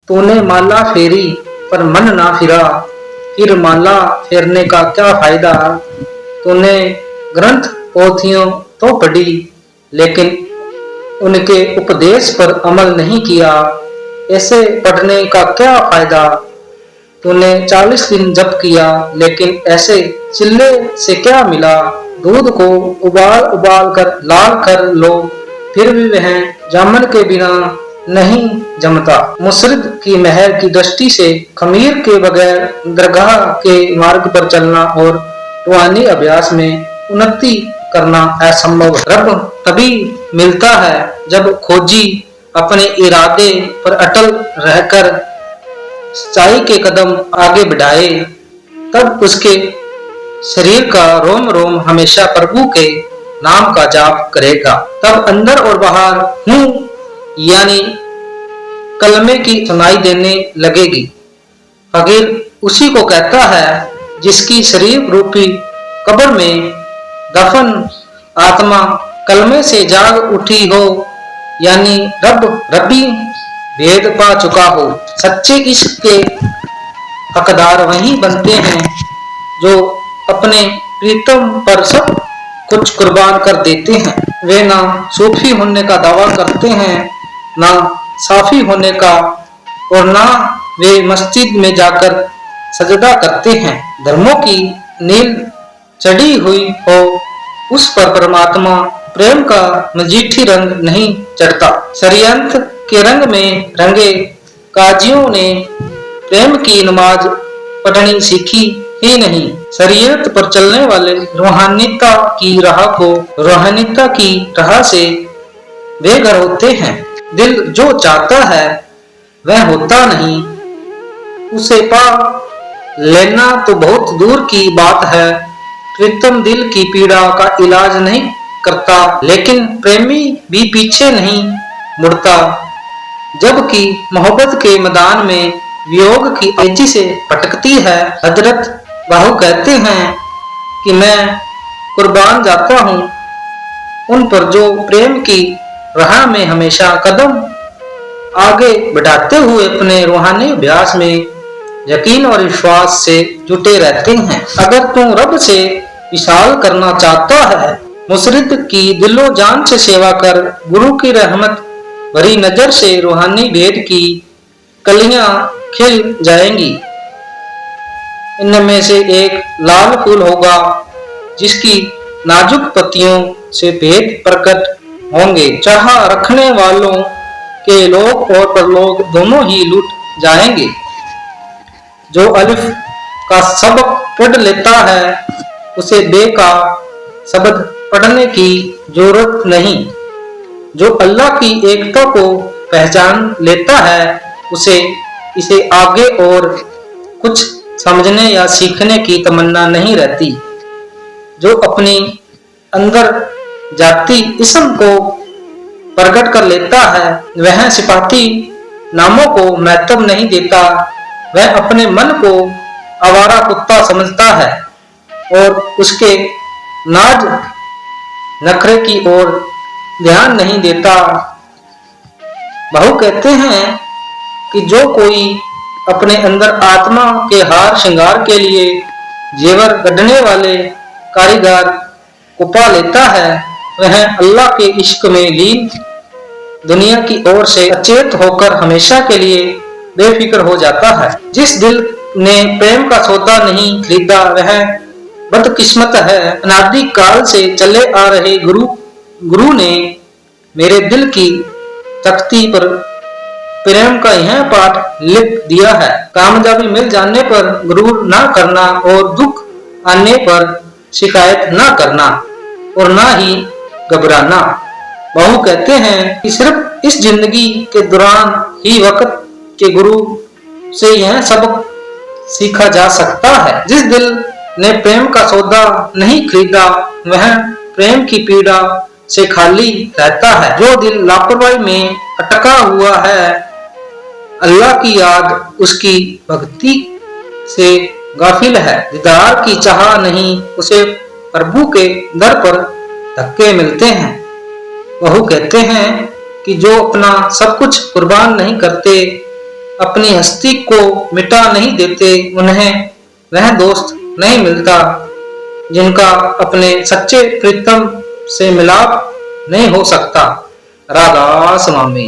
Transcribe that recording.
तूने माला फेरी पर मन ना फिरा, फिर माला फेरने का क्या फायदा। तूने ग्रंथ पोथियों तो पढ़ी, लेकिन उनके उपदेश पर अमल नहीं किया, ऐसे पढ़ने का क्या फायदा। तूने 40 दिन जप किया, लेकिन ऐसे चिल्ले से क्या मिला। दूध को उबाल उबाल कर लाल कर लो, फिर भी वह जामन के बिना नहीं जमता। मुसरिद की मेहर की दृष्टि से खमीर के बगैर दरगाह के मार्ग पर चलना और रूहानी अभ्यास में उन्नति करना असंभव। रब तभी मिलता है जब खोजी अपने इरादे पर अटल रहकर सच्चाई के कदम आगे बढ़ाए, तब उसके शरीर का रोम रोम हमेशा प्रभु के नाम का जाप करेगा। तब अंदर और बाहर हूँ यानी कलमे की सुनाई देने लगेगी। फकीर उसी को कहता है जिसकी शरीर रूपी कब्र में दफन आत्मा कलमे से जाग उठी हो, यानी रब्बी भेद पा चुका हो। सच्चे इश्क के हकदार वही बनते हैं जो अपने प्रीतम पर सब कुछ कुर्बान कर देते हैं। वे ना सूफी होने का दावा करते हैं, ना साफी होने का, और ना वे मस्जिद में जाकर सजदा करते हैं। धर्मों की नील चढ़ी हुई हो, उस पर परमात्मा प्रेम का मजीठी रंग नहीं चढ़ता। षड्यंत्र के रंग में रंगे काजियों ने प्रेम की नमाज पढ़नी सीखी ही नहीं। शरीयत पर चलने वाले रूहानियता की राह से बेघर होते हैं। दिल जो चाहता है वह होता नहीं, उसे पा लेना तो बहुत दूर की बात है। प्रीतम दिल की पीड़ा का इलाज नहीं करता, लेकिन प्रेमी भी पीछे नहीं मुड़ता। जबकि मोहब्बत के मैदान में वियोग की तेजी से भटकती है। हजरत बाहू कहते हैं कि मैं कुर्बान जाता हूँ उन पर जो प्रेम की राह में हमेशा कदम आगे बढ़ाते हुए अपने रूहानी अभ्यास में यकीन और विश्वास से जुटे रहते हैं। अगर तू रब से विशाल करना चाहता है, मुसरिद की दिलो जान से सेवा कर। गुरु की रहमत भरी नजर से रूहानी भेद की कलियां खिल जाएंगी। इनमें से एक लाल फूल होगा जिसकी नाजुक पत्तियों से भेद प्रकट होंगे। चाह रखने वालों के लोक और परलोक दोनों ही लूट जाएंगे। जो अलिफ का सबक पढ़ लेता है उसे बे का शब्द पढ़ने की जरूरत नहीं। जो अल्लाह की एकता को पहचान लेता है उसे इसे आगे और कुछ समझने या सीखने की तमन्ना नहीं रहती। जो अपनी अंदर जाती इस्म को प्रकट कर लेता है वह सिफाती नामों को महत्व नहीं देता। वह अपने मन को आवारा कुत्ता समझता है और उसके नाज नखरे की ओर ध्यान नहीं देता। बहु कहते हैं कि जो कोई अपने अंदर आत्मा के हार श्रृंगार के लिए जेवर गढ़ने वाले कारीगर को पा लेता है वह अल्लाह के इश्क में लीन दुनिया की ओर से अचेत होकर हमेशा के लिए बेफिक्र हो जाता है। जिस दिल ने प्रेम का सौदा नहीं खरीदा वह बदकिस्मत है। अनादि काल से चले आ रहे गुरु ने मेरे दिल की तख्ती पर प्रेम का यह पाठ लिख दिया है। कामयाबी मिल जाने पर गुरूर ना करना और दुख आने पर शिकायत ना करना और ना ही घबराना। बहु कहते हैं कि सिर्फ इस जिंदगी के दौरान ही वक्त के गुरु से यह सबक सीखा जा सकता है। जिस दिल ने प्रेम का सौदा नहीं खरीदा वह प्रेम की पीड़ा से खाली रहता है। जो दिल लापरवाही में अटका हुआ है अल्लाह की याद उसकी भक्ति से गाफिल है। दीदार की चाह नहीं उसे प्रभु के दर पर धक्के मिलते हैं। वह कहते हैं कि जो अपना सब कुछ कुर्बान नहीं करते अपनी हस्ती को मिटा नहीं देते, उन्हें वह दोस्त नहीं मिलता जिनका अपने सच्चे प्रीतम से मिलाप नहीं हो सकता। राधा स्वामी।